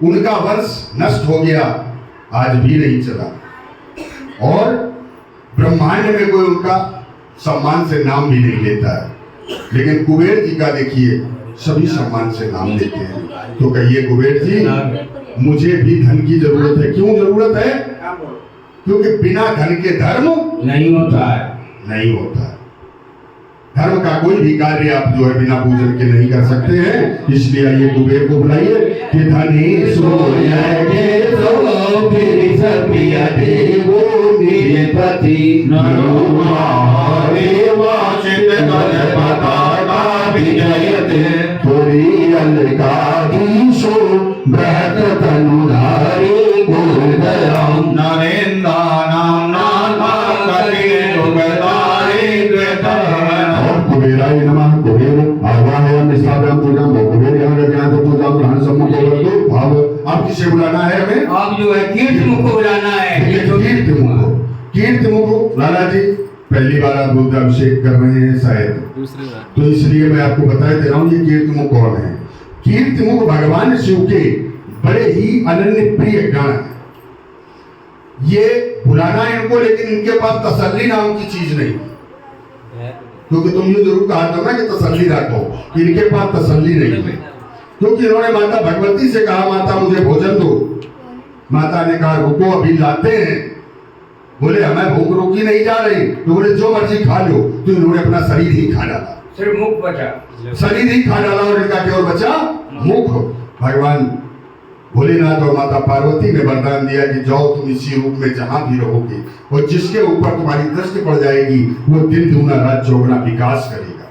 उनका वंश नष्ट हो गया, आज भी नहीं चला, और ब्रह्मांड में कोई उनका सम्मान से नाम भी नहीं लेता है। लेकिन कुबेर जी का देखिए, सभी सम्मान से नाम लेते हैं। तो कहिए कुबेर जी, मुझे भी धन की जरूरत है। क्यों जरूरत है? क्योंकि बिना धन के धर्म नहीं होता है, नहीं होता है। धर्म का कोई भी कार्य आप जो है बिना पूजन के नहीं कर सकते हैं। इसलिए आइए कुबेर को बुलाइए कि धनी सोया के सो फिर सपिया देवो निपति नरोहारे वाचित कर पताका विजयते पुरी अलकाधीशो बृहत तनुधारी गुरुदयाम नरेंद्रानाम नाथा करिये युगदारे कृतः। कुबेराय नमः। कुबेर आवाहयामि स्थापयामि पूजां कुबेर यहाँ रखना तो पूजा ग्रहण सम्मुख होकर भाव। आप किसे बुलाना है हमें? आप जो है कीर्तिमुख को बुलाना है। कीर्तिमुख लाला जी पहली बार आप रुद्राभिषेक कर रहे हैं शायद, दूसरी बार, तो इसलिए मैं आपको बताए दे रहा हूँ ये कीर्तिमुख कौन है। कीर्तिमुख भगवान शिव के बड़े ही अनन्य प्रिय गण है। ये बुलाना इनको, लेकिन इनके पास तसल्ली नाम की चीज नहीं, क्योंकि तुम ये जरूर कहा था ना कि तसल्ली रखो, इनके पास तसल्ली नहीं है। क्योंकि इन्होंने माता भगवती से कहा माता मुझे भोजन दो। माता ने कहा रुको अभी लाते हैं। बोले हमें भूख रोकी नहीं जा रही, तो बोले जो मर्जी खा लो। तो इन्होंने अपना शरीर ही खा डाला, सिर्फ मुख बचा, शरीर ही खा डाला, और इनका केवल बचा मुख। भगवान भोलेनाथ और माता पार्वती ने वरदान दिया कि जाओ तुम इसी रूप में जहां भी रहोगे, और जिसके ऊपर तुम्हारी दृष्टि पड़ जाएगी वो दिन दूना रात चौगुना विकास करेगा।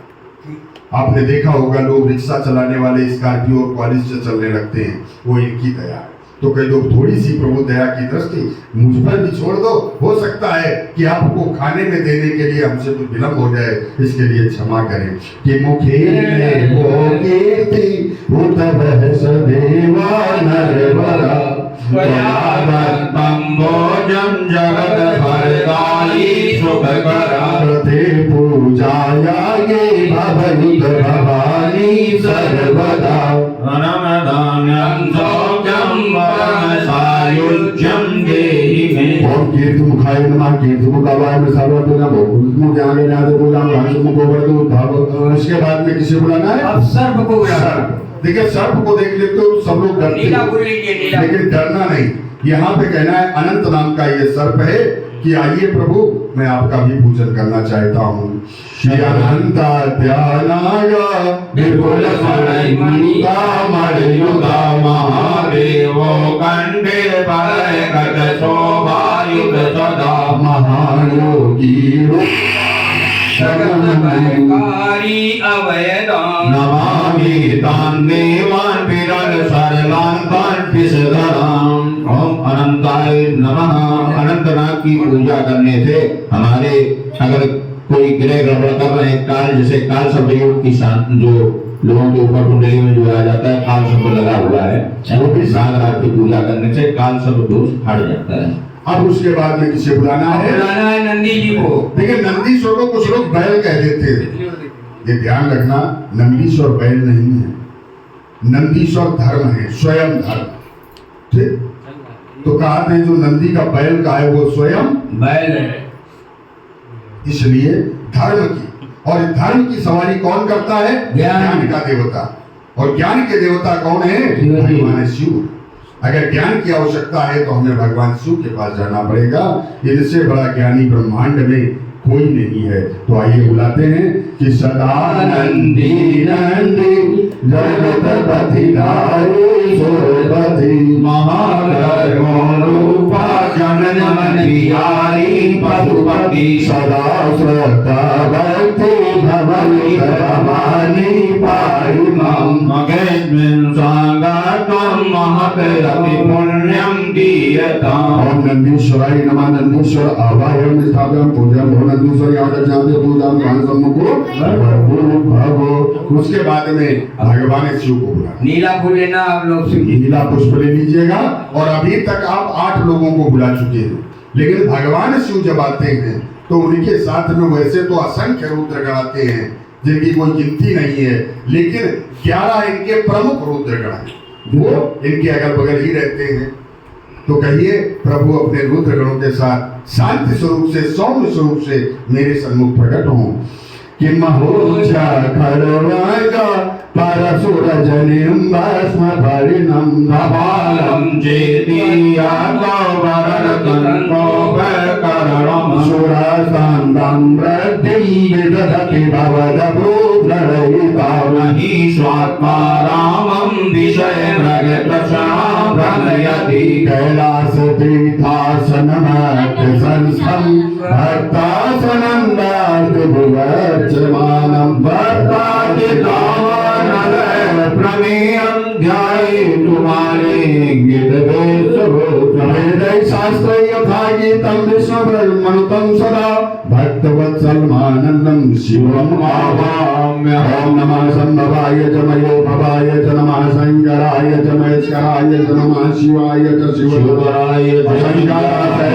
आपने देखा होगा लोग रिक्शा चलाने वाले स्कॉर्पियो और क्वालिस से चलने लगते हैं, वो इनकी दया है। तो कई लोग थोड़ी सी प्रभु दया की दृष्टि मुझ पर भी छोड़ दो, हो सकता है कि आपको खाने में देने के लिए हमसे कुछ विलम्ब हो जाए, इसके लिए क्षमा करें। कि मुखे हो कीर्ति उतरह सदेवा नरवरा भोजन जगत भरदाई सुखकरा प्रति पूजायागे भवयुत भवानी सर्वदा अनमदान्यं सौख्यं परमसायुज्यं देहि मे। ओम कीर्तिमुखाय नमः। कीर्तिमुखाय में सर्वप्रथम भगवान ज्ञान नाद पूजा भाषण को वर्दो भाव। उसके बाद में किसे बुलाना है? अब सर्प को बुलाना। देखिए सर्प को देख लेते हो तो सब लोग डरते हैं, लेकिन डरना नहीं। यहाँ पे कहना है अनंत नाम का ये सर्प है कि आइए प्रभु मैं आपका भी पूजन करना चाहता हूँ। श्री अनंत ध्यानागा विपुल मणिमुनिता मणियुगा महादेवो कंठे बलय गज शोभायुध सदा महायोगी शगनमयकारी अवयदान नमामि तान् देवान् विरल सरलान् तान् पिशधरान्। ओम अनंताय नमः। अनंतनाग की पूजा करने से हमारे अगर कोई ग्रह गड़बड़ कर रहे हैं, काल जैसे काल सर्पयोग की जो लोगों के ऊपर कुंडली में जो आ जाता है काल सर्प लगा हुआ है, वो भी नागराज की पूजा करने से काल सर्प दोष हट जाता है। अब उसके बाद में किसे बुलाना है? बुलाना है नंदी जी को। देखिए नंदीश्वर को कुछ लोग बैल कह देते हैं, ये ध्यान रखना, नंदीश्वर बैल नहीं है, नंदीश्वर धर्म है, स्वयं धर्म। ठीक, तो कहा था जो नंदी का बैल का है वो स्वयं बैल है। इसलिए धर्म की, और धर्म की सवारी कौन करता है? ज्ञान का देवता। और ज्ञान के देवता कौन है? भगवान शिव। अगर ज्ञान की आवश्यकता है तो हमें भगवान शिव के पास जाना पड़ेगा। इनसे बड़ा ज्ञानी ब्रह्मांड में कोई नहीं है। तो आइए बुलाते हैं कि सदानंदी नंदी जगतपति लाए सोपति महागणरूपा जनन मनियारी पशुपति सदा श्रद्धा भक्ति भवनी भवानी पाहि मम मगेस्मिन् स्वागतं महतरपि पुण्यं दीयताम्। ओम नंदीश्वराय नमः। नंदीश्वर आवाहयामि स्थापयामि पूजां नंदीश्वर याद जाते पूजा ज्ञान सम्मुखो भव। उसके बाद में भगवान शिव को बुला नीला फूल लेना आप लोग से, नीला पुष्प ले लीजिएगा। और अभी तक आप 8 लोगों को बुला चुके हैं, लेकिन भगवान शिव जब आते हैं तो उनके साथ में वैसे तो असंख्य रुद्रगण आते हैं जिनकी कोई गिनती नहीं है, लेकिन 11 इनके प्रमुख रुद्रगण हैं। वो इनके अगल बगल ही रहते हैं। तो कहिए प्रभु अपने रुद्र गणों के साथ शांति स्वरूप से, सौम्य स्वरूप से मेरे सम्मुख प्रकट हों कि महोचा खरवागा परसुर जनिम भस्म परिणम बालम चेतिया सुरासान्दं वृद्धिं विदधति भवदभू प्रणयिता नहि स्वात्मा रामं विषय भ्रमयति कैलास तीर्थासनमत् संस्थं भक्तासनन्दार्थ भुवर्चमानं वर्ताति तावानलय प्रमेयं ध्यायितुमारे वेदै शास्त्र यथा गीतं विश्वब्रह्मणुतं सदा भक्तवत्सलमानन्दं शिवं आवाम्य। ॐ नमः संभवाय च मयोभवाय च नमः शङ्कराय च महेश्वराय च नमः शिवाय च शिवधराय च शङ्कराय